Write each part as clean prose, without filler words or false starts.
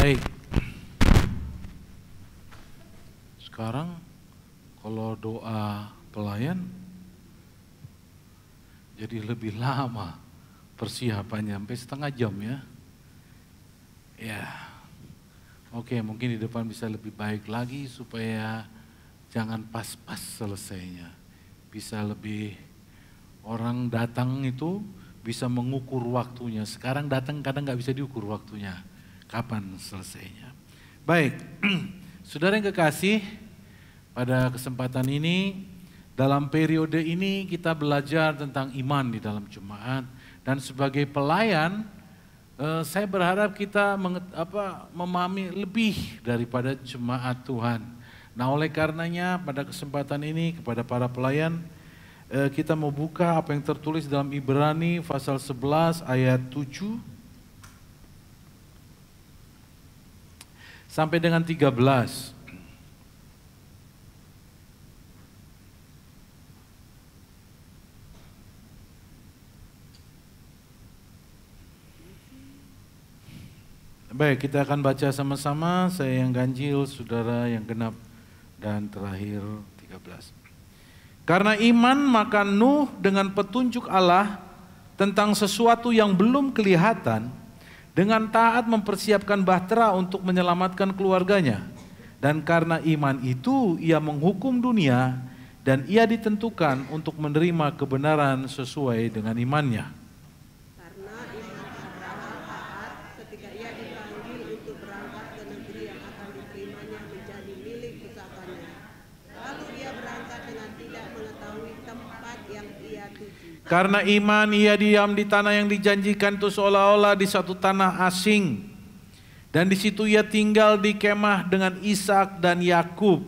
Baik. Sekarang kalau doa pelayan jadi lebih lama persiapannya, sampai setengah jam ya. Ya, oke, mungkin di depan bisa lebih baik lagi supaya jangan pas-pas selesainya. Bisa lebih, orang datang itu bisa mengukur waktunya. Sekarang datang kadang nggak bisa diukur waktunya. Kapan selesainya. Baik, saudara yang kekasih, pada kesempatan ini, dalam periode ini kita belajar tentang iman di dalam jemaat. Dan sebagai pelayan, saya berharap kita memahami lebih daripada jemaat Tuhan. Nah, oleh karenanya pada kesempatan ini kepada para pelayan, kita mau buka apa yang tertulis dalam Ibrani pasal 11 ayat 7 sampai dengan 13. Baik, kita akan baca sama-sama. Saya yang ganjil, saudara yang genap, dan terakhir 13. Karena iman maka Nuh dengan petunjuk Allah tentang sesuatu yang belum kelihatan, dengan taat mempersiapkan bahtera untuk menyelamatkan keluarganya. Dan karena iman itu ia menghukum dunia dan ia ditentukan untuk menerima kebenaran sesuai dengan imannya. Karena iman Abraham taat ketika ia dipanggil untuk berangkat ke negeri yang akan diterimanya menjadi milik pusakanya. Lalu ia berangkat dengan tidak mengetahui tempat yang ia tuju. Karena iman ia diam di tanah yang dijanjikan itu seolah-olah di satu tanah asing. Dan di situ ia tinggal di kemah dengan Ishak dan Yakub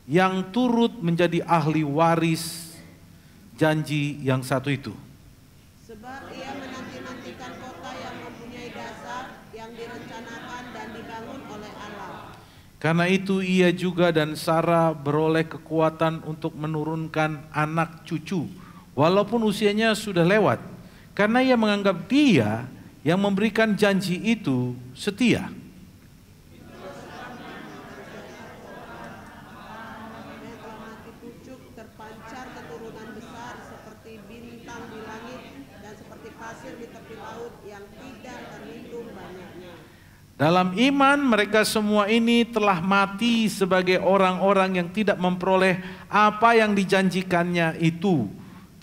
yang turut menjadi ahli waris janji yang satu itu. Sebab ia menanti-nantikan kota yang mempunyai dasar yang direncanakan dan dibangun oleh Allah. Karena itu ia juga dan Sarah beroleh kekuatan untuk menurunkan anak cucu, walaupun usianya sudah lewat, karena ia menganggap dia yang memberikan janji itu setia. Yang telah mati pucuk terpancar keturunan besar seperti bintang di langit dan seperti pasir di tepi laut yang tidak terhitung banyaknya. Dalam iman mereka semua ini telah mati sebagai orang-orang yang tidak memperoleh apa yang dijanjikannya itu,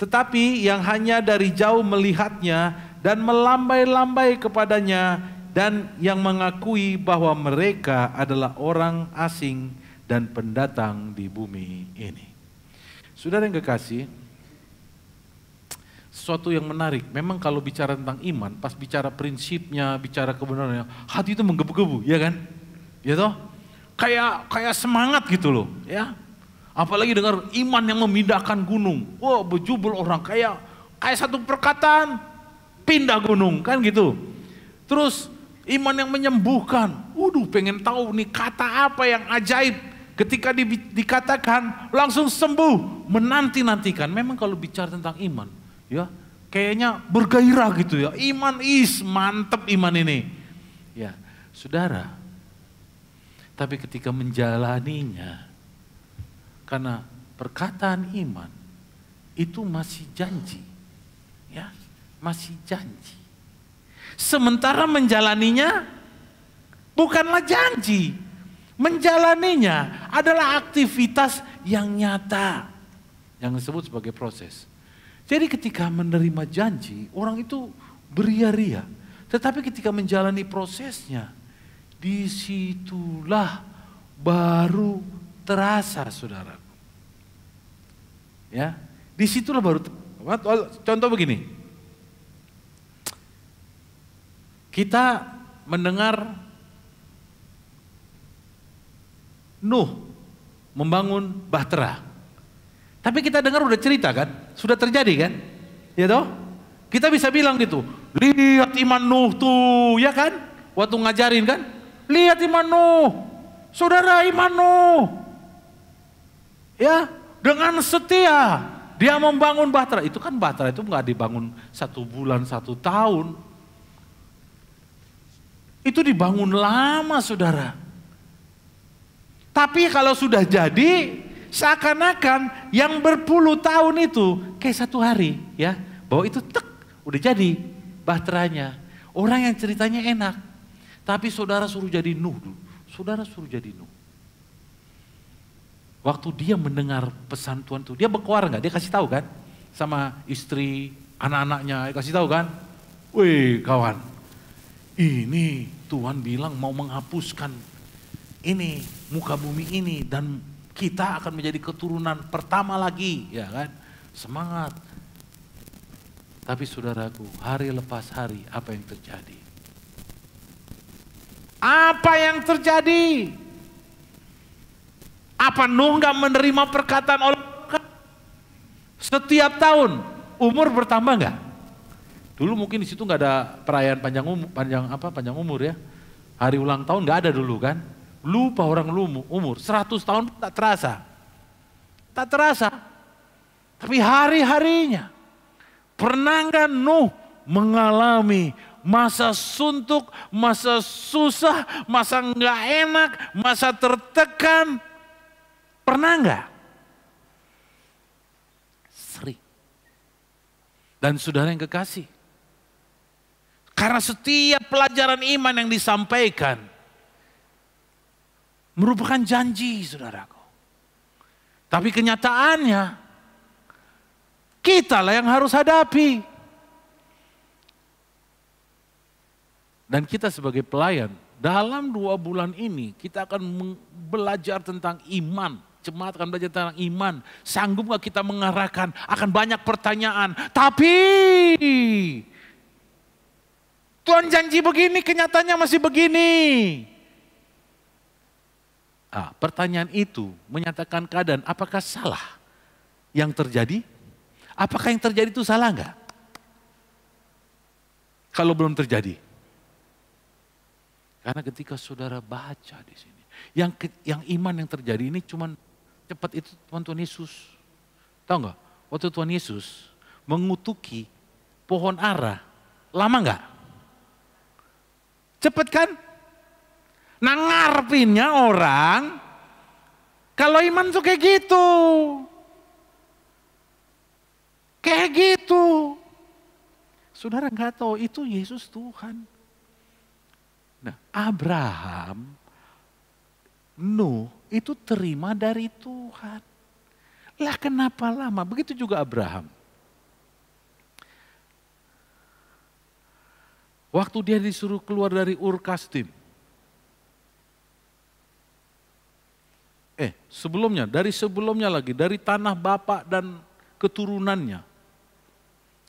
tetapi yang hanya dari jauh melihatnya dan melambai-lambai kepadanya, dan yang mengakui bahwa mereka adalah orang asing dan pendatang di bumi ini. Saudara yang kekasih, sesuatu yang menarik, memang kalau bicara tentang iman, pas bicara prinsipnya, bicara kebenarannya, hati itu menggebu-gebu, ya kan? Ya toh? Kayak semangat gitu loh, ya. Apalagi dengar iman yang memindahkan gunung. Wah, berjubel orang, kayak satu perkataan pindah gunung, kan gitu. Terus iman yang menyembuhkan. Waduh, pengen tahu nih kata apa yang ajaib. Ketika dikatakan langsung sembuh, menanti-nantikan. Memang kalau bicara tentang iman, ya kayaknya bergairah gitu ya. Iman mantep iman ini. Ya, saudara. Tapi ketika menjalaninya, karena perkataan iman itu masih janji, ya, masih janji. Sementara menjalaninya bukanlah janji. Menjalaninya adalah aktivitas yang nyata, yang disebut sebagai proses. Jadi ketika menerima janji, orang itu beria-ria. Tetapi ketika menjalani prosesnya, disitulah baru terasa, saudara. Ya, disitulah baru. Contoh begini, kita mendengar Nuh membangun bahtera. Tapi kita dengar udah cerita kan, sudah terjadi kan, ya toh? Kita bisa bilang gitu, lihat iman Nuh tuh, ya kan? Waktu ngajarin kan, lihat iman Nuh, saudara, iman Nuh, ya, dengan setia dia membangun bahtera. Itu kan bahtera itu nggak dibangun 1 bulan 1 tahun. Itu dibangun lama saudara. Tapi kalau sudah jadi, seakan-akan yang berpuluh tahun itu kayak satu hari ya. Bahwa itu udah jadi bahteranya. Orang yang ceritanya enak. Tapi saudara suruh jadi Nuh dulu. Saudara suruh jadi Nuh. Waktu dia mendengar pesan Tuhan itu, dia berkoar nggak? Dia kasih tahu kan? Sama istri, anak-anaknya, dia kasih tahu kan? Wih kawan, ini Tuhan bilang mau menghapuskan ini, muka bumi ini. Dan kita akan menjadi keturunan pertama lagi, ya kan? Semangat. Tapi saudaraku, hari lepas hari, apa yang terjadi? Apa yang terjadi? Apa Nuh nggak menerima perkataan Allah? Setiap tahun umur bertambah nggak? Dulu mungkin di situ nggak ada perayaan panjang umur ya. Hari ulang tahun nggak ada dulu kan? Lupa orang umur 100 tahun tak terasa. Tak terasa. Tapi hari-harinya pernah nggak Nuh mengalami masa suntuk, masa susah, masa nggak enak, masa tertekan? Pernah nggak? Sering. Dan saudara yang kekasih, karena setiap pelajaran iman yang disampaikan merupakan janji saudaraku. Tapi kenyataannya kitalah yang harus hadapi. Dan kita sebagai pelayan, dalam 2 bulan ini kita akan belajar tentang iman. Jemaat akan belajar tentang iman. Sanggup gak kita mengarahkan? Akan banyak pertanyaan. Tapi Tuhan janji begini, kenyataannya masih begini. Pertanyaan itu menyatakan keadaan apakah salah yang terjadi? Apakah yang terjadi itu salah enggak? Kalau belum terjadi. Karena ketika saudara baca di sini, yang iman yang terjadi ini cuman cepat itu Tuhan Yesus. Tahu nggak? Waktu Tuhan Yesus mengutuki pohon ara, lama nggak? Cepet kan? Nah ngarepinnya orang, kalau iman tuh kayak gitu. Kayak gitu. Saudara nggak tahu itu Yesus Tuhan. Nah Abraham, Nuh itu terima dari Tuhan. Lah kenapa lama? Begitu juga Abraham. Waktu dia disuruh keluar dari Ur Kasdim. Dari sebelumnya lagi, dari tanah bapak dan keturunannya.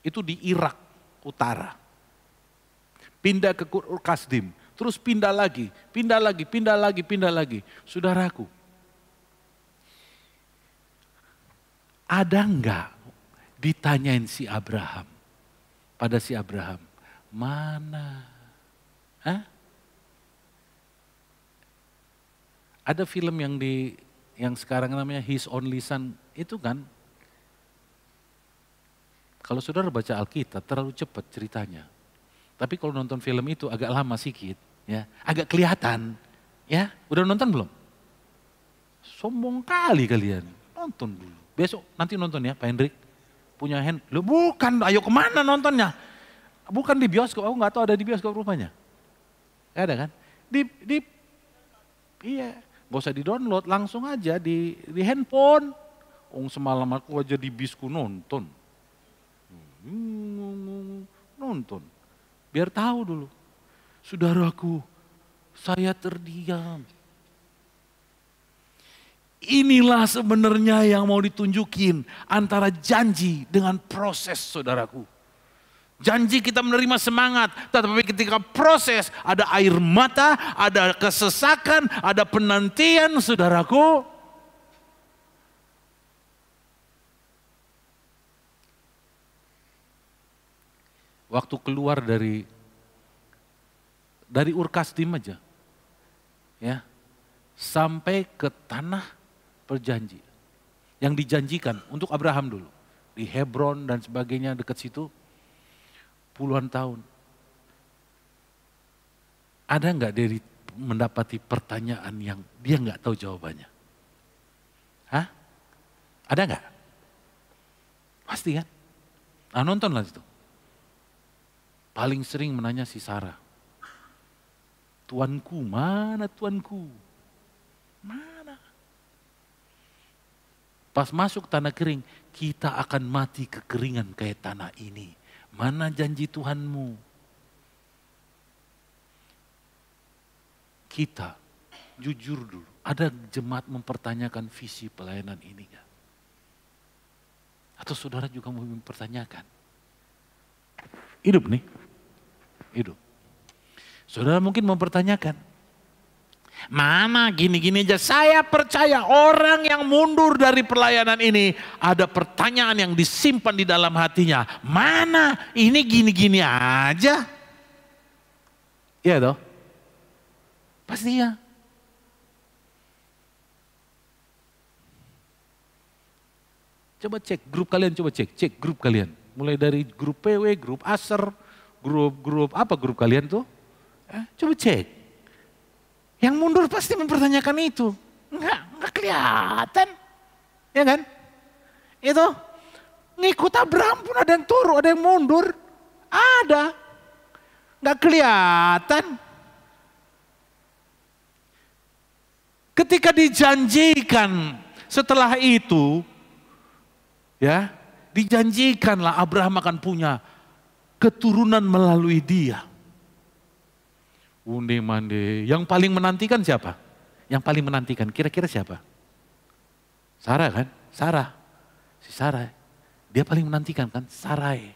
Itu di Irak Utara. Pindah ke Ur Kasdim. Terus pindah lagi. Saudaraku, ada enggak ditanyain si Abraham, pada si Abraham, mana? Ada film yang sekarang namanya His Only Son, itu kan, kalau saudara baca Alkitab terlalu cepat ceritanya. Tapi kalau nonton film itu agak lama sedikit, ya, agak kelihatan, ya. Udah nonton belum? Sombong kali kalian, nonton dulu. Besok nanti nonton ya, Pak Hendrik. Punya Lu bukan, ayo kemana nontonnya? Bukan di bioskop, aku nggak tahu ada di bioskop rupanya. Gak ada kan? Iya, gak usah di download, langsung aja di handphone. Semalam aku aja di bisku nonton. Nonton. Biar tahu dulu, saudaraku, saya terdiam. Inilah sebenarnya yang mau ditunjukin antara janji dengan proses, saudaraku. Janji kita menerima semangat, tetapi ketika proses ada air mata, ada kesesakan, ada penantian, saudaraku. Waktu keluar dari Ur Kasdim aja, ya, sampai ke tanah perjanji yang dijanjikan untuk Abraham dulu di Hebron dan sebagainya dekat situ, puluhan tahun. Ada nggak dari mendapati pertanyaan yang dia nggak tahu jawabannya? Hah? Ada nggak? Pasti kan? Nah, nontonlah itu. Paling sering menanya si Sarah. Tuanku, mana tuanku? Mana? Pas masuk tanah kering, kita akan mati kekeringan kayak tanah ini. Mana janji Tuhanmu? Kita, jujur dulu, ada jemaat mempertanyakan visi pelayanan ini gak? Atau saudara juga mau mempertanyakan? Hidup nih, hidup. Saudara mungkin mempertanyakan, mana gini-gini aja, saya percaya orang yang mundur dari pelayanan ini, ada pertanyaan yang disimpan di dalam hatinya. Mana ini gini-gini aja? Iya toh? Pasti ya. Coba cek grup kalian, cek grup kalian. Mulai dari grup PW, grup Aser, grup apa grup kalian tuh? Coba cek. Yang mundur pasti mempertanyakan itu. Enggak kelihatan. Ya kan? Itu ngikut Abraham pun ada yang turun, ada yang mundur. Ada. Enggak kelihatan. Ketika dijanjikan setelah itu, ya, dijanjikanlah Abraham akan punya keturunan melalui dia. Unde mande, yang paling menantikan siapa? Yang paling menantikan kira-kira siapa? Sarah kan? Sarah. Si Sarah. Dia paling menantikan kan? Sarai.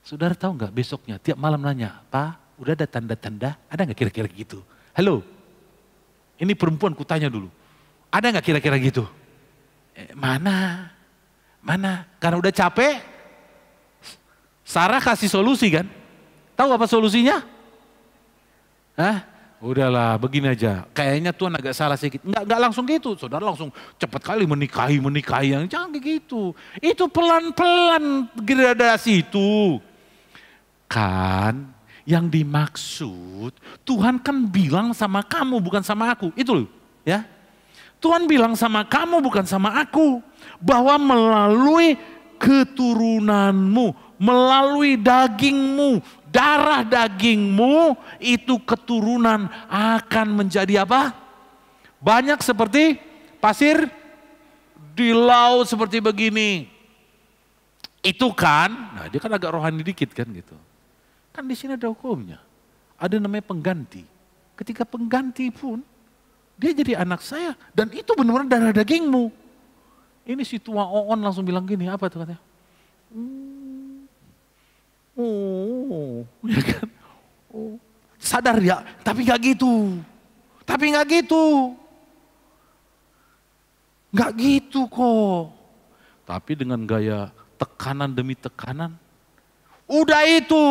Saudara tahu nggak besoknya tiap malam nanya, Pak, udah ada tanda-tanda? Ada nggak kira-kira gitu? Halo, ini perempuan kutanya dulu. Ada nggak kira-kira gitu? Mana? Karena udah capek, Sarah kasih solusi kan? Tahu apa solusinya? Hah? Udahlah begini aja, kayaknya Tuhan agak salah sedikit. Enggak langsung gitu, saudara langsung cepat kali menikahi yang jangan gitu. Itu pelan-pelan gradasi itu. Kan yang dimaksud Tuhan kan bilang sama kamu bukan sama aku, itu loh ya. Tuhan bilang sama kamu bukan sama aku, bahwa melalui keturunanmu, melalui dagingmu, darah dagingmu, itu keturunan akan menjadi apa? Banyak seperti pasir di laut seperti begini. Itu kan, nah dia kan agak rohani dikit kan gitu. Kan di sini ada hukumnya. Ada namanya pengganti. Ketika pengganti pun, dia jadi anak saya. Dan itu benar-benar darah dagingmu. Ini si tua Oon langsung bilang gini, apa tuh katanya? Ya kan? Sadar ya, tapi gak gitu. Gak gitu kok. Tapi dengan gaya tekanan demi tekanan, udah itu.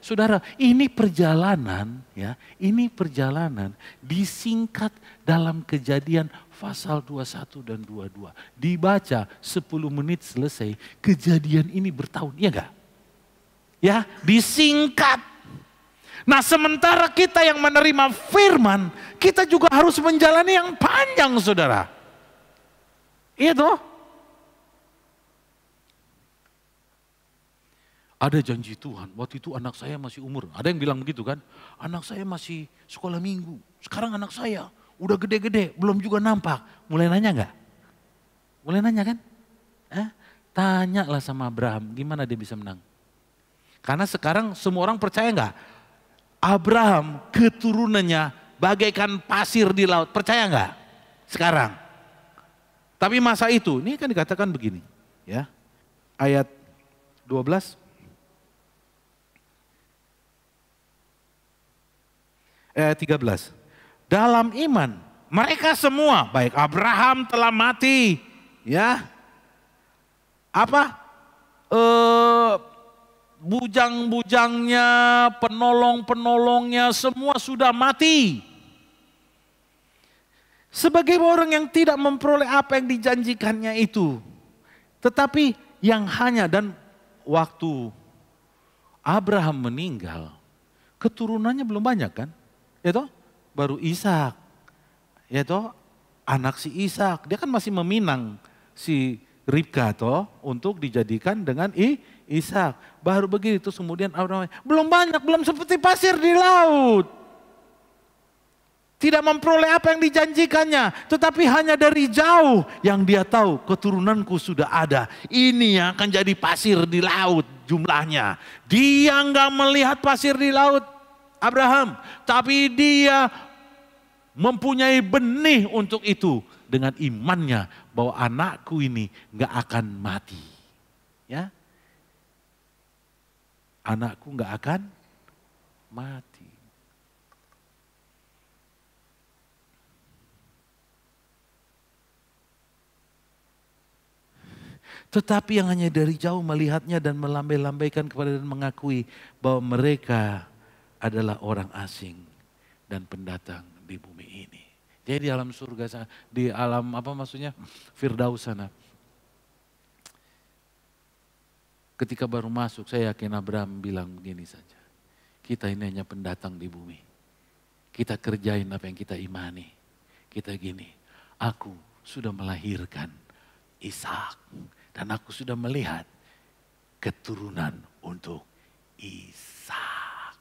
Saudara, ini perjalanan ya, ini perjalanan disingkat dalam Kejadian pasal 21 dan 22. Dibaca 10 menit selesai, kejadian ini bertahun, iya enggak? Ya, disingkat. Nah, sementara kita yang menerima firman, kita juga harus menjalani yang panjang, saudara. Iya toh? Ada janji Tuhan, waktu itu anak saya masih umur. Ada yang bilang begitu kan, anak saya masih sekolah minggu. Sekarang anak saya udah gede-gede, belum juga nampak. Mulai nanya enggak? Mulai nanya kan? Tanyalah sama Abraham, gimana dia bisa menang? Karena sekarang semua orang percaya enggak? Abraham keturunannya bagaikan pasir di laut, percaya enggak? Sekarang. Tapi masa itu, ini kan dikatakan begini. Ya, ayat 12. 13. Dalam iman mereka semua, baik Abraham telah mati, ya, apa bujang-bujangnya, penolong-penolongnya semua sudah mati. Sebagai orang yang tidak memperoleh apa yang dijanjikannya itu, tetapi yang hanya, dan waktu Abraham meninggal, keturunannya belum banyak kan? Ya toh? Baru Ishak. Ya toh? Anak si Ishak. Dia kan masih meminang si Ribka toh untuk dijadikan dengan Ishak. Baru begitu kemudian Abraham belum banyak, belum seperti pasir di laut. Tidak memperoleh apa yang dijanjikannya, tetapi hanya dari jauh yang dia tahu keturunanku sudah ada. Ini yang akan jadi pasir di laut jumlahnya. Dia nggak melihat pasir di laut Abraham, tapi dia mempunyai benih untuk itu dengan imannya bahwa anakku ini nggak akan mati. Ya, anakku nggak akan mati. Tetapi yang hanya dari jauh melihatnya dan melambai-lambaikan kepada dan mengakui bahwa mereka adalah orang asing dan pendatang di bumi ini. Jadi di alam surga sana, di alam apa maksudnya Firdaus sana. Ketika baru masuk saya yakin Abraham bilang gini saja. Kita ini hanya pendatang di bumi. Kita kerjain apa yang kita imani. Kita gini, aku sudah melahirkan Ishak. Dan aku sudah melihat keturunan untuk Ishak.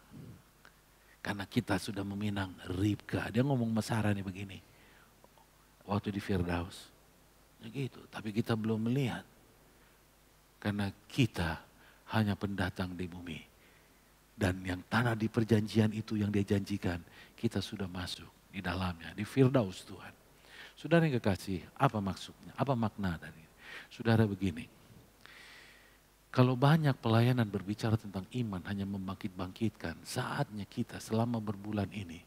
Karena kita sudah meminang Ribka. Dia ngomong sama Sarah nih begini. Waktu di Firdaus. Ya gitu, tapi kita belum melihat. Karena kita hanya pendatang di bumi. Dan yang tanah di perjanjian itu yang dia janjikan. Kita sudah masuk di dalamnya. Di Firdaus Tuhan. Saudara yang kekasih, apa maksudnya? Apa makna dari ini? Saudara begini, kalau banyak pelayanan berbicara tentang iman hanya membangkit-bangkitkan, saatnya kita selama berbulan ini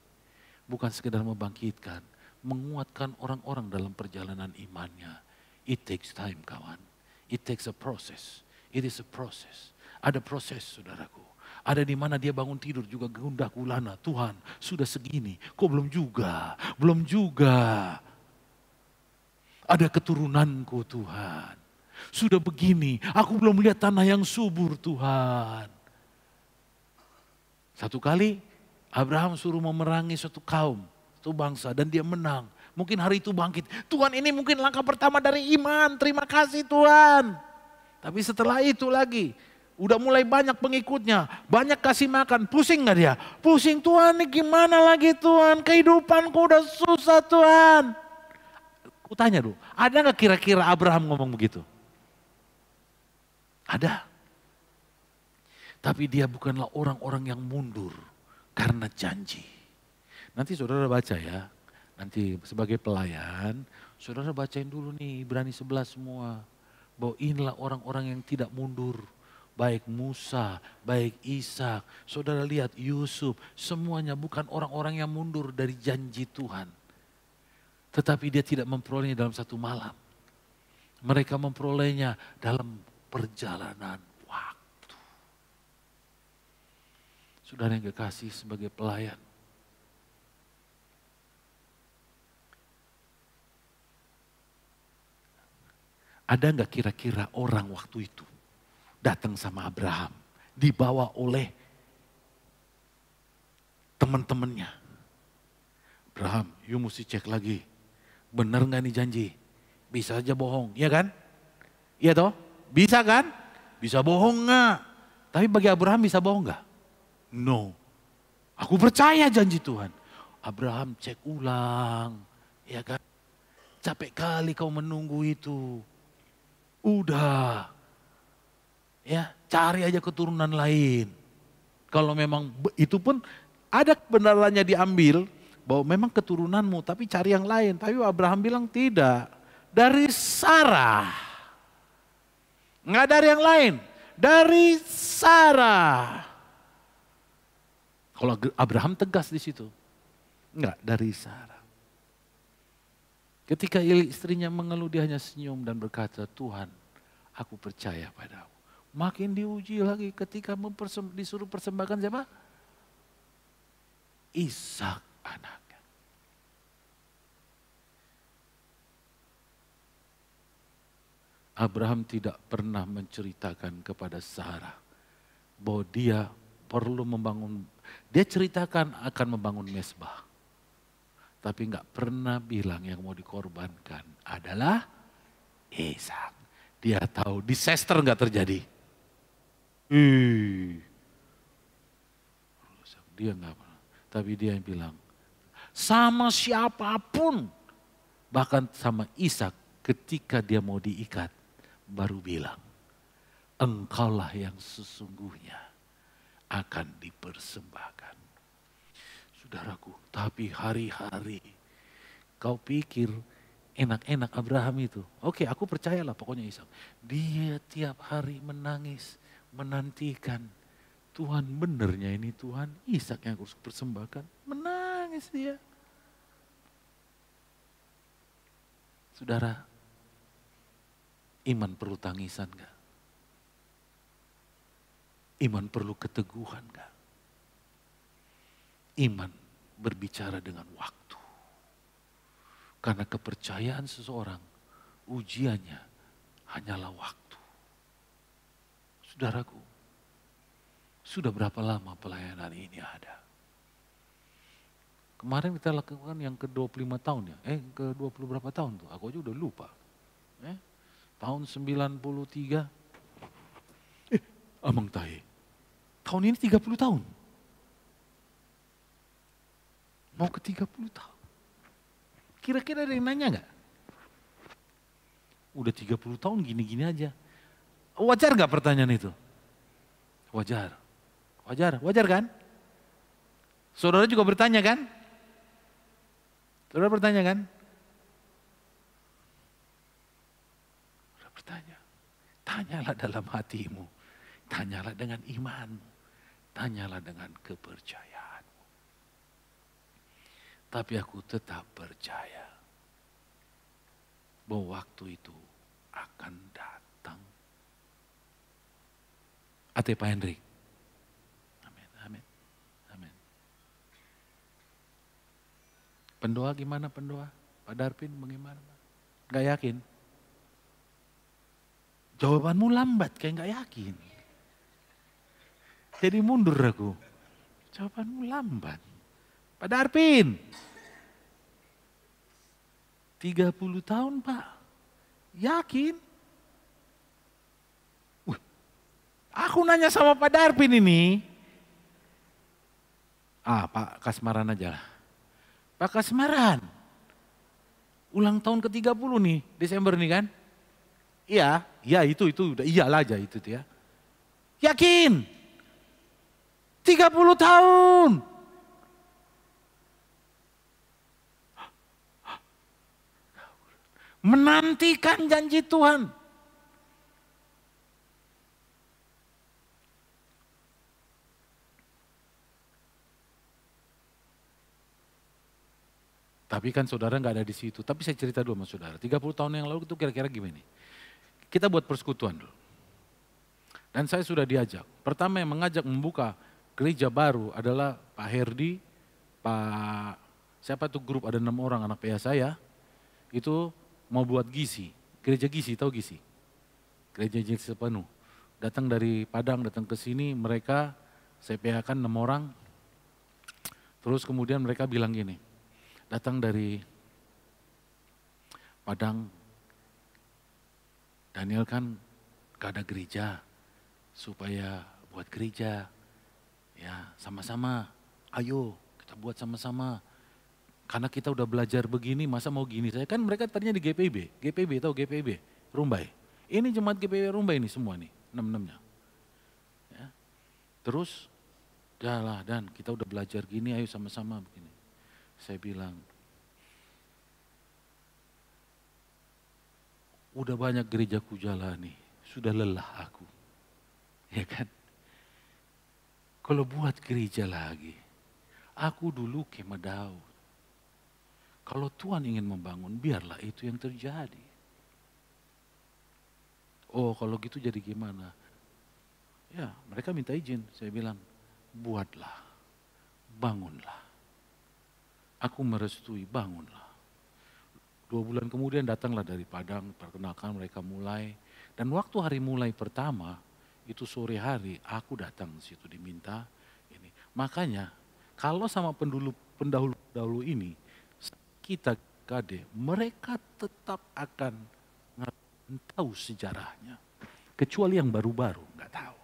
bukan sekedar membangkitkan, menguatkan orang-orang dalam perjalanan imannya. It takes time kawan, it takes a process, it is a process. Ada proses saudaraku, ada di mana dia bangun tidur juga gundah gulana, Tuhan sudah segini, kok belum juga, belum juga. Ada keturunanku Tuhan. Sudah begini, aku belum lihat tanah yang subur Tuhan. Satu kali Abraham suruh memerangi suatu kaum, suatu bangsa dan dia menang. Mungkin hari itu bangkit. Tuhan ini mungkin langkah pertama dari iman, terima kasih Tuhan. Tapi setelah itu lagi, udah mulai banyak pengikutnya, banyak kasih makan, pusing gak dia? Pusing Tuhan ini gimana lagi Tuhan, kehidupanku udah susah Tuhan. Aku tanya dulu, ada gak kira-kira Abraham ngomong begitu? Ada. Tapi dia bukanlah orang-orang yang mundur karena janji. Nanti saudara baca ya, nanti sebagai pelayan, saudara bacain dulu nih Ibrani 11 semua. Bahwa inilah orang-orang yang tidak mundur. Baik Musa, baik Ishak, saudara lihat Yusuf, semuanya bukan orang-orang yang mundur dari janji Tuhan. Tetapi dia tidak memperolehnya dalam satu malam. Mereka memperolehnya dalam perjalanan waktu. Saudara yang kekasih sebagai pelayan. Ada nggak kira-kira orang waktu itu datang sama Abraham, dibawa oleh teman-temannya. Abraham, you mesti cek lagi. Benar nggak nih janji? Bisa aja bohong, iya kan? Iya toh? Bisa kan? Bisa bohong nggak? Tapi bagi Abraham bisa bohong nggak? No. Aku percaya janji Tuhan. Abraham cek ulang, ya kan? Capek kali kau menunggu itu. Udah, ya cari aja keturunan lain. Kalau memang itu pun ada kebenarannya diambil. Bahwa memang keturunanmu tapi cari yang lain. Tapi Abraham bilang tidak. Dari Sarah. Nggak dari yang lain. Dari Sarah. Kalau Abraham tegas di situ. Enggak, dari Sarah. Ketika istrinya mengeluh dia hanya senyum dan berkata, Tuhan aku percaya padamu. Makin diuji lagi ketika disuruh persembahkan siapa? Ishak. Anaknya. Abraham tidak pernah menceritakan kepada Sarah bahwa dia perlu membangun, Dia ceritakan akan membangun mezbah. Tapi nggak pernah bilang yang mau dikorbankan adalah Ishak. Dia tahu disaster nggak terjadi. Dia nggak pernah. Tapi dia yang bilang, sama siapapun, bahkan sama Ishak ketika dia mau diikat, baru bilang, engkaulah yang sesungguhnya akan dipersembahkan. Saudaraku, tapi hari-hari kau pikir enak-enak Abraham itu. Oke, aku percayalah pokoknya Ishak. Dia tiap hari menangis, menantikan. Tuhan benernya ini Tuhan, Ishak yang harus persembahkan. Menangis dia. Saudara, iman perlu tangisan gak? Iman perlu keteguhan gak? Iman berbicara dengan waktu. Karena kepercayaan seseorang, ujiannya hanyalah waktu. Saudaraku, sudah berapa lama pelayanan ini ada? Kemarin kita lakukan yang ke-25 tahun ya. Ke-20 berapa tahun tuh? Aku aja udah lupa. Tahun 93. Amang tahe. Tahun ini 30 tahun. Mau ke 30 tahun. Kira-kira ada yang nanya gak? Udah 30 tahun gini-gini aja. Wajar gak pertanyaan itu? Wajar. Wajar kan? Saudara juga bertanya kan? Saudara bertanya kan? Saudara bertanya. Tanyalah dalam hatimu. Tanyalah dengan imanmu. Tanyalah dengan kepercayaanmu. Tapi aku tetap percaya bahwa waktu itu akan datang. Ate Pak Hendrik. Amin. Pendoa gimana pendoa? Pak Darpin bagaimana? Gak yakin? Jawabanmu lambat kayak gak yakin. Jadi mundur aku. Jawabanmu lambat. Pak Darpin. 30 tahun Pak. Yakin? Aku nanya sama Pak Darpin ini. Pak Kasmaran aja lah. Pak Kasmaran. Ulang tahun ke-30 nih, Desember nih kan? Iya itu udah iyalah aja itu ya. Yakin? 30 tahun. Menantikan janji Tuhan. Tapi kan saudara nggak ada di situ. Tapi saya cerita dulu sama saudara. 30 tahun yang lalu itu kira-kira gimana? Kita buat persekutuan dulu. Dan saya sudah diajak. Pertama yang mengajak membuka gereja baru adalah Pak Herdi, Pak siapa tuh grup ada 6 orang anak PA saya. Itu mau buat GISI. Gereja GISI, tahu GISI? Gereja GISI sepenuh. Datang dari Padang, datang ke sini, mereka saya PA-kan 6 orang. Terus kemudian mereka bilang gini, datang dari Padang, Daniel kan gak ada gereja, supaya buat gereja, ya sama-sama, ayo kita buat sama-sama. Karena kita udah belajar begini, masa mau gini? Saya kan mereka tadinya di GPB tahu GPB, Rumbai. Ini jemaat GPB Rumbai ini semua nih, 6-6-nya. Ya. Terus, jalan dan kita udah belajar gini, ayo sama-sama begini. Saya bilang, udah banyak gerejaku jalani, sudah lelah aku. Ya kan? Kalau buat gereja lagi, aku dulu kemah Daud. Kalau Tuhan ingin membangun, biarlah itu yang terjadi. Oh kalau gitu jadi gimana? Ya mereka minta izin, saya bilang, buatlah, bangunlah. Aku merestui, bangunlah. 2 bulan kemudian datanglah dari Padang, perkenalkan mereka mulai. Dan waktu hari mulai pertama, itu sore hari, aku datang situ diminta ini. Makanya kalau sama pendahulu ini kita kade, mereka tetap akan tahu sejarahnya. Kecuali yang baru-baru nggak tahu.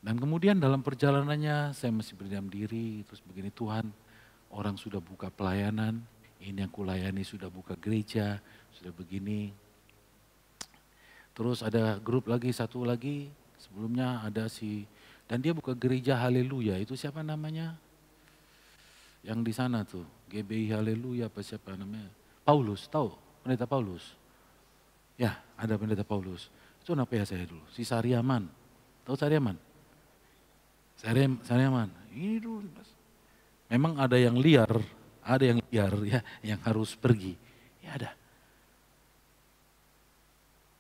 Dan kemudian dalam perjalanannya saya masih berdiam diri, terus begini, Tuhan, orang sudah buka pelayanan, ini yang kulayani sudah buka gereja, sudah begini. Terus ada grup lagi, satu lagi, sebelumnya ada dan dia buka gereja Haleluya, itu siapa namanya? Yang di sana tuh, GBI Haleluya apa siapa namanya? Paulus, tahu? Pendeta Paulus. Ya, ada pendeta Paulus. Itu apa ya saya dulu? Si Sariaman. Tahu Sariaman? Sariaman. Ini dulu. Memang ada yang liar ya, yang harus pergi. Ya ada.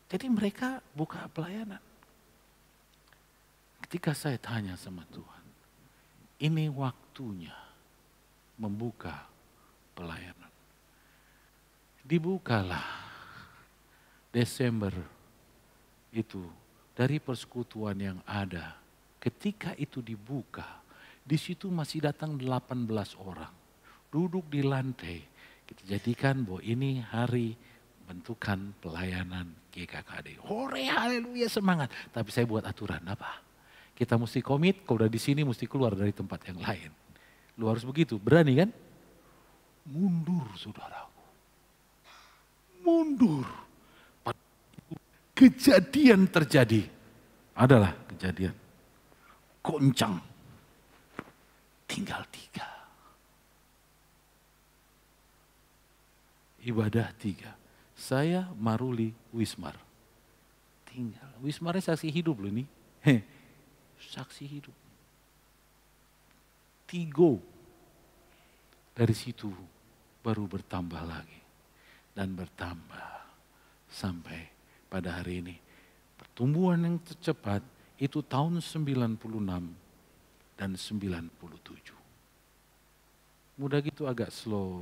Jadi mereka buka pelayanan. Ketika saya tanya sama Tuhan, ini waktunya membuka pelayanan. Dibukalah Desember itu dari persekutuan yang ada. Ketika itu dibuka, di situ masih datang 18 orang. Duduk di lantai, kita jadikan bahwa ini hari bentukan pelayanan GKKD. Hore, haleluya, semangat. Tapi saya buat aturan apa? Kita mesti komit, kalau udah di sini mesti keluar dari tempat yang lain. Lu harus begitu, berani kan? Mundur saudaraku. Mundur. Kejadian terjadi. Adalah kejadian. Goncang. Tinggal 3. Ibadah 3. Saya, Maruli, Wismar. Tinggal. Wismarnya saksi hidup loh ini. Saksi hidup. 3. Dari situ baru bertambah lagi. Dan bertambah. Sampai pada hari ini. Pertumbuhan yang tercepat itu tahun 96 dan 97. Mudah gitu agak slow.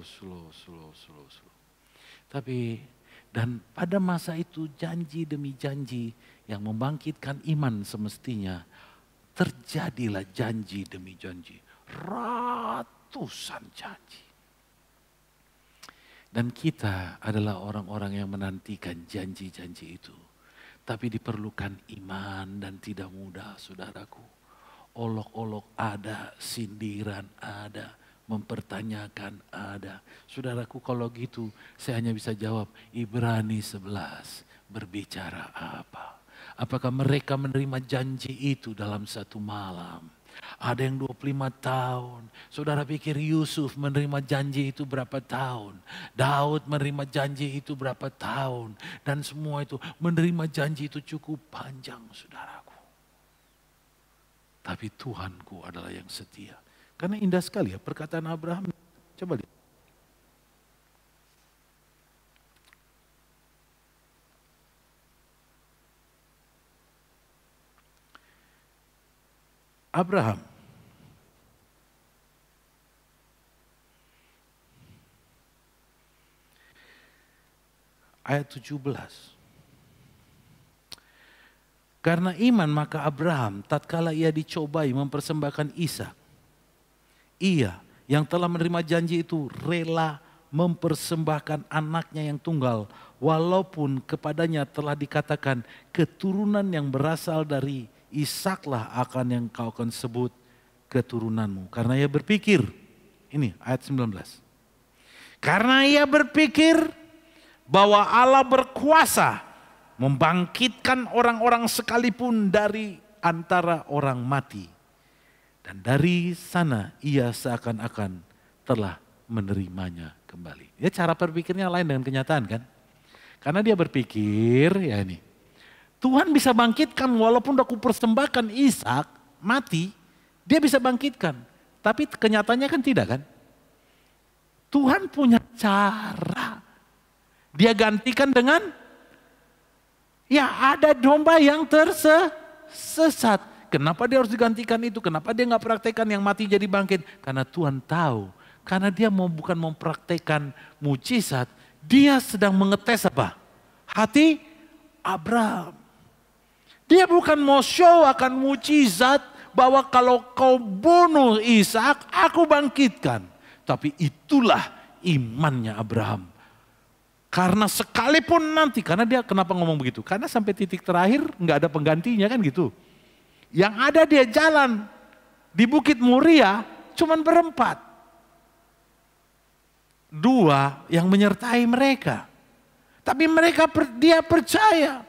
Tapi dan pada masa itu janji demi janji yang membangkitkan iman semestinya, terjadilah janji demi janji. Ratusan janji. Dan kita adalah orang-orang yang menantikan janji-janji itu. Tapi diperlukan iman dan tidak mudah, saudaraku. Olok-olok ada, sindiran ada, mempertanyakan ada. Saudaraku, kalau gitu saya hanya bisa jawab Ibrani 11 berbicara apa? Apakah mereka menerima janji itu dalam satu malam? Ada yang 25 tahun. Saudara pikir Yusuf menerima janji itu berapa tahun? Daud menerima janji itu berapa tahun? Dan semua itu menerima janji itu cukup panjang, saudaraku. Tapi Tuhanku adalah yang setia. Karena indah sekali ya perkataan Abraham. Coba lihat. Abraham. Ayat 17. Karena iman maka Abraham tatkala ia dicobai mempersembahkan Ishak. Ia yang telah menerima janji itu rela mempersembahkan anaknya yang tunggal. Walaupun kepadanya telah dikatakan keturunan yang berasal dari Ishaklah akan yang kau akan sebut keturunanmu. Karena ia berpikir, ini ayat 19. Karena ia berpikir bahwa Allah berkuasa membangkitkan orang-orang sekalipun dari antara orang mati. Dan dari sana ia seakan-akan telah menerimanya kembali. Ya, cara berpikirnya lain dengan kenyataan kan. Karena dia berpikir, ya ini. Tuhan bisa bangkitkan walaupun aku persembahkan Ishak mati, dia bisa bangkitkan. Tapi kenyataannya kan tidak kan. Tuhan punya cara. Dia gantikan dengan, ya ada domba yang tersesat. Kenapa dia harus digantikan itu? Kenapa dia nggak praktekkan yang mati jadi bangkit? Karena Tuhan tahu. Karena dia bukan mempraktekkan mujizat. Dia sedang mengetes apa? Hati Abraham. Dia bukan mau show akan mujizat, bahwa kalau kau bunuh Ishak, aku bangkitkan. Tapi itulah imannya Abraham. Karena sekalipun nanti, karena dia kenapa ngomong begitu? Karena sampai titik terakhir nggak ada penggantinya kan gitu. Yang ada dia jalan di Bukit Moria cuman berempat. 2 yang menyertai mereka. Tapi dia percaya.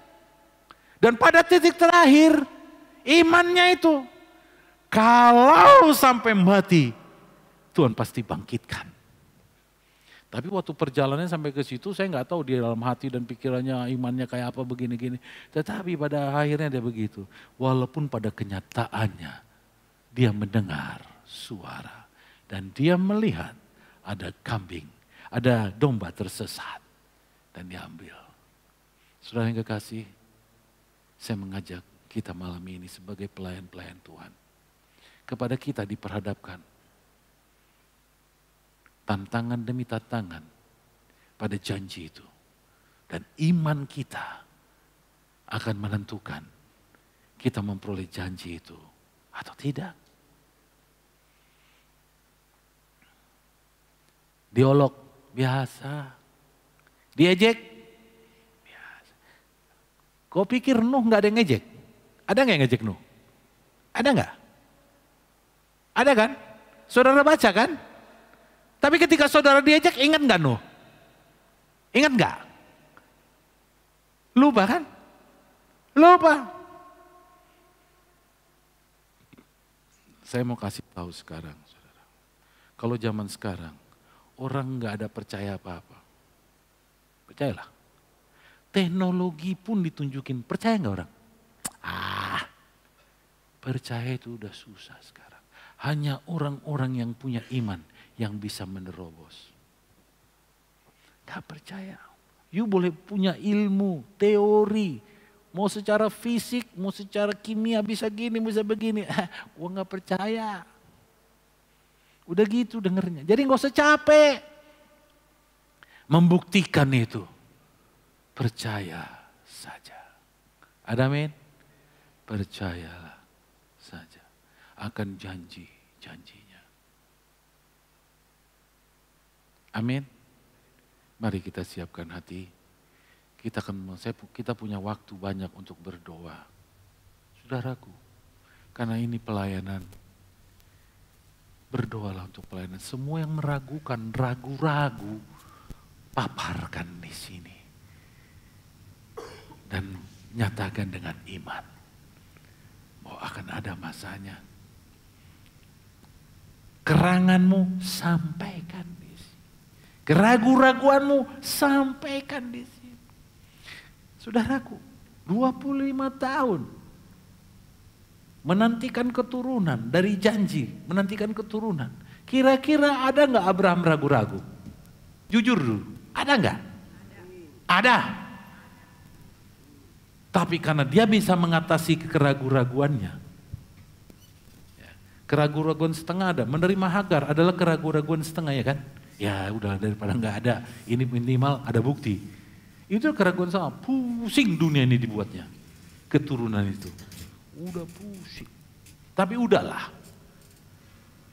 Dan pada titik terakhir, imannya itu, kalau sampai mati, Tuhan pasti bangkitkan. Tapi waktu perjalanannya sampai ke situ, saya nggak tahu dia dalam hati dan pikirannya, imannya kayak apa begini-gini. Tetapi pada akhirnya dia begitu. Walaupun pada kenyataannya, dia mendengar suara. Dan dia melihat ada kambing, ada domba tersesat. Dan diambil. Saudara yang kekasih, saya mengajak kita malam ini sebagai pelayan-pelayan Tuhan. Kepada kita diperhadapkan tantangan demi tantangan pada janji itu. Dan iman kita akan menentukan kita memperoleh janji itu atau tidak. Dialog biasa, diejek biasa. Kau pikir Nuh gak ada yang ngejek? Ada gak yang ngejek Nuh? Ada gak? Ada kan? Saudara baca kan? Tapi ketika saudara diejek, ingat gak Nuh? Ingat gak? Lupa kan? Lupa. Saya mau kasih tahu sekarang, saudara. Kalau zaman sekarang, orang gak ada percaya apa-apa. Percayalah. Teknologi pun ditunjukin, percaya gak orang? Percaya itu udah susah sekarang. Hanya orang-orang yang punya iman yang bisa menerobos. Gak percaya. You boleh punya ilmu, teori, mau secara fisik, mau secara kimia bisa gini, bisa begini. Gua gak percaya. Udah gitu dengernya. Jadi gak usah capek. Membuktikan itu. Percaya saja. Ada amin? Percayalah saja akan janji-janjinya. Amin. Mari kita siapkan hati. Kita punya waktu banyak untuk berdoa. Saudaraku, karena ini pelayanan. Berdoalah untuk pelayanan. Semua yang meragukan, ragu-ragu, paparkan di sini. Dan nyatakan dengan iman. Bahwa akan ada masanya. Keranganmu sampaikan di sini. Keraguan-raguanmu sampaikan di sini. Saudaraku, 25 tahun. Menantikan keturunan dari janji. Menantikan keturunan. Kira-kira ada gak Abraham ragu-ragu? Jujur dulu, ada gak? Ada. Tapi karena dia bisa mengatasi keraguan-raguannya. Keraguan-raguan setengah ada. Menerima Hagar adalah keraguan-raguan setengah ya kan? Ya udah daripada gak ada. Ini minimal ada bukti. Itu keraguan sama. Pusing dunia ini dibuatnya. Keturunan itu. Udah pusing. Tapi udahlah.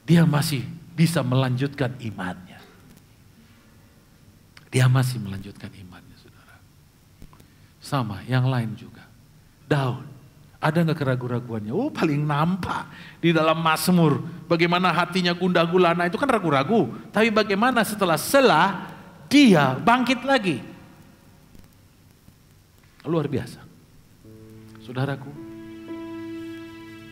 Dia masih bisa melanjutkan imannya. Dia masih melanjutkan imannya saudara. Sama yang lain juga. Daud. Ada gak keraguan-raguannya? Oh paling nampak di dalam Mazmur. Bagaimana hatinya gundah gulana itu kan ragu-ragu. Tapi bagaimana setelah dia bangkit lagi. Luar biasa. Saudaraku.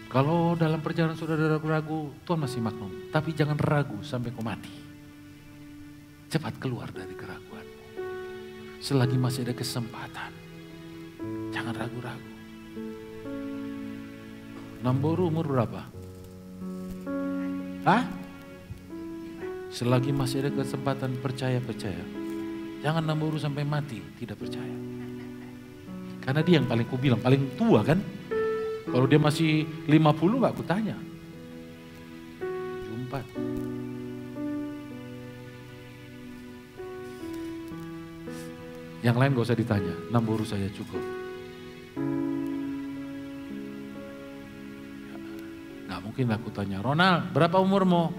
Kalau dalam perjalanan saudara ragu-ragu, Tuhan masih maklum. Tapi jangan ragu sampai kau mati. Cepat keluar dari keraguanmu. Selagi masih ada kesempatan. Jangan ragu-ragu. Namboru umur berapa? Hah? Selagi masih ada kesempatan percaya. Jangan Namboru sampai mati tidak percaya. Karena dia yang paling kubilang, paling tua kan? Kalau dia masih 50 gak kutanya. 74. Yang lain gak usah ditanya, Namboru saja cukup. Gak mungkin aku tanya, Ronald berapa umurmu?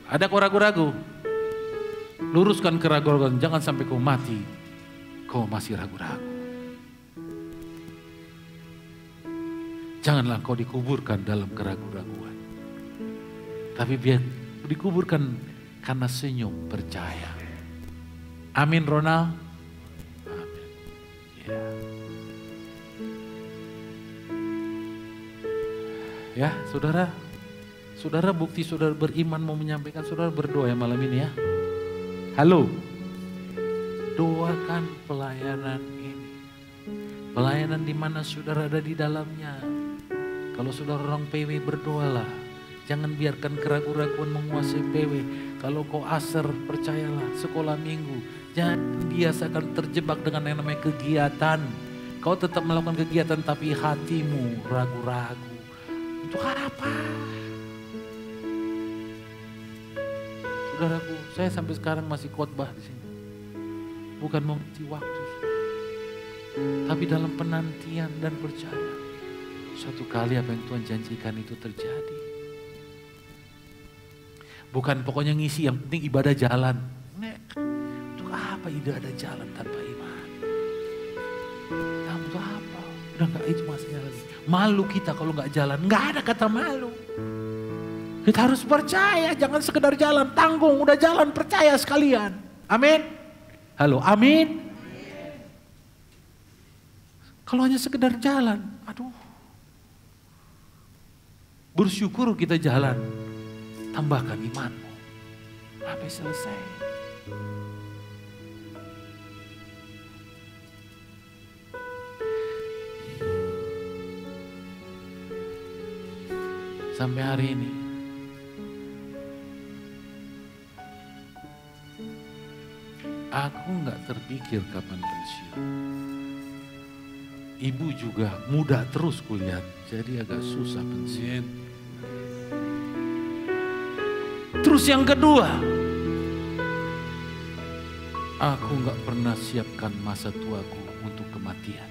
Ada kau ragu-ragu? Luruskan keraguan, jangan sampai kau mati, kau masih ragu-ragu. Janganlah kau dikuburkan dalam keraguan-raguan. Tapi biar dikuburkan karena senyum percaya. Amin Ronald. Amin. Ya saudara. Saudara bukti saudara beriman mau menyampaikan, saudara berdoa ya malam ini ya. Halo. Doakan pelayanan ini. Pelayanan di mana saudara ada di dalamnya. Kalau saudara orang PW berdoalah. Jangan biarkan keraguan-raguan menguasai PW. Kalau kau aser percayalah sekolah minggu. Jangan biasakan terjebak dengan yang namanya kegiatan. Kau tetap melakukan kegiatan tapi hatimu ragu-ragu. Untuk apa? Saudaraku, saya sampai sekarang masih khotbah di sini. Bukan mengisi waktu, tapi dalam penantian dan percaya. Suatu kali apa yang Tuhan janjikan itu terjadi. Bukan pokoknya ngisi, yang penting ibadah jalan. Untuk apa ibadah jalan tanpa iman? Untuk apa? Udah gak itu masanya lagi. Malu kita kalau gak jalan, gak ada kata malu. Kita harus percaya, jangan sekedar jalan, tanggung, udah jalan, percaya sekalian. Amin. Halo, amin. Kalau hanya sekedar jalan, aduh. Bersyukur kita jalan, tambahkan imanmu. Sampai selesai. Sampai hari ini, aku gak terpikir kapan pensiun. Ibu juga muda terus kulihat, jadi agak susah pensiun. Terus yang kedua, aku gak pernah siapkan masa tuaku untuk kematian.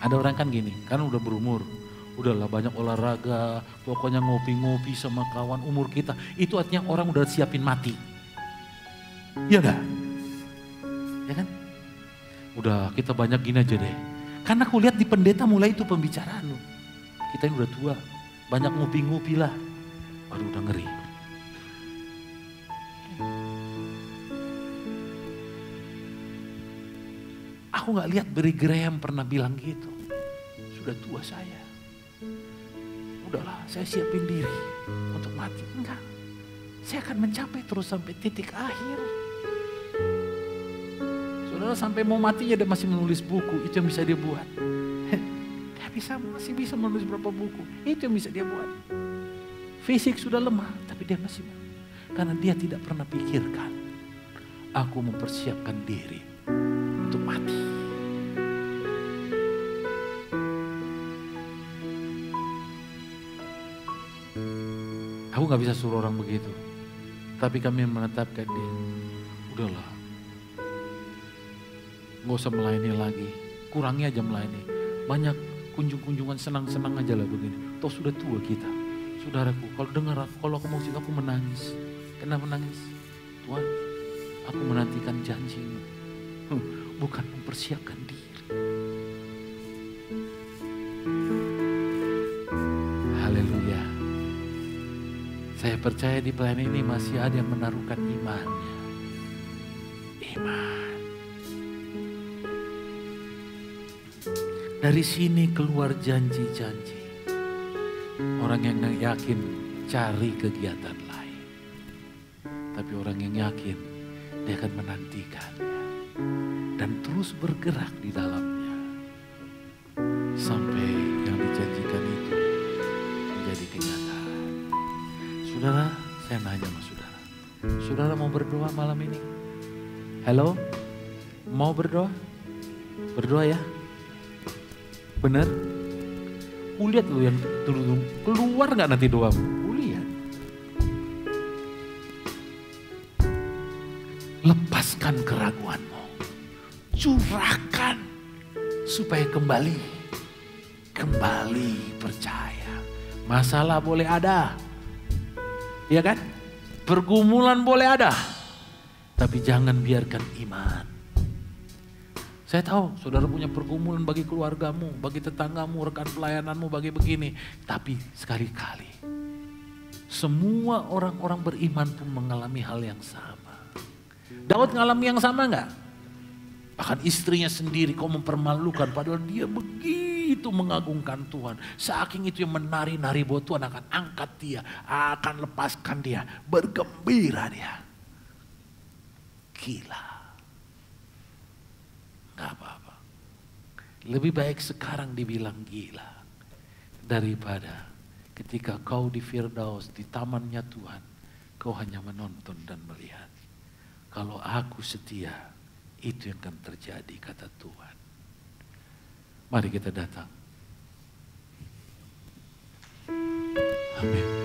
Ada orang kan gini, kan udah berumur, udahlah banyak olahraga, pokoknya ngopi-ngopi sama kawan umur kita. Itu artinya orang udah siapin mati. Iya gak? Ya kan? Udah kita banyak gini aja deh. Karena aku lihat di pendeta mulai itu pembicaraan loh. Kita ini udah tua, banyak ngopi-ngopi lah. Waduh udah ngeri. Aku gak lihat Billy Graham pernah bilang gitu. Sudah tua saya. Udahlah saya siapin diri untuk mati. Enggak. Saya akan mencapai terus sampai titik akhir. Saudara sampai mau matinya dia masih menulis buku, itu yang bisa dia buat. Dia masih bisa menulis berapa buku, itu yang bisa dia buat. Fisik sudah lemah, tapi dia masih mau. Karena dia tidak pernah pikirkan, aku mempersiapkan diri untuk mati. Aku gak bisa suruh orang begitu, tapi kami menetapkan dia, udahlah. Gak usah melayani lagi, kurangi aja melayani. Banyak kunjungan senang-senang aja lah begini. Toh sudah tua kita. Saudaraku, kalau dengar aku, kalau aku mau cerita aku menangis. Kenapa menangis? Tuhan, aku menantikan janjimu. Bukan mempersiapkan diri. Haleluya. Saya percaya di pelayanan ini masih ada yang menaruhkan imannya. Iman. Dari sini keluar janji-janji. Orang yang yakin cari kegiatan lain. Tapi orang yang yakin dia akan menantikannya. Dan terus bergerak di dalamnya. Sampai yang dijanjikan itu menjadi kenyataan. Saudara, saya nanya sama saudara. Saudara mau berdoa malam ini? Halo? Mau berdoa? Berdoa ya? Benar? Kulihat lu yang dulu keluar gak nanti doamu? Kulihat. Lepaskan keraguanmu. Curahkan supaya kembali percaya. Masalah boleh ada. Ya kan? Pergumulan boleh ada. Tapi jangan biarkan iman. Saya tahu saudara punya pergumulan bagi keluargamu, bagi tetanggamu, rekan pelayananmu, bagi begini. Tapi sekali-kali semua orang-orang beriman pun mengalami hal yang sama. Daud mengalami yang sama enggak? Bahkan istrinya sendiri kau mempermalukan padahal dia begitu mengagungkan Tuhan. Saking itu yang menari-nari bahwa Tuhan akan angkat dia, akan lepaskan dia, bergembira dia. Gila. Gak apa-apa. Lebih baik sekarang dibilang gila daripada ketika kau di Firdaus, di tamannya Tuhan, kau hanya menonton dan melihat. Kalau aku setia, itu yang akan terjadi, kata Tuhan. Mari kita datang. Amin.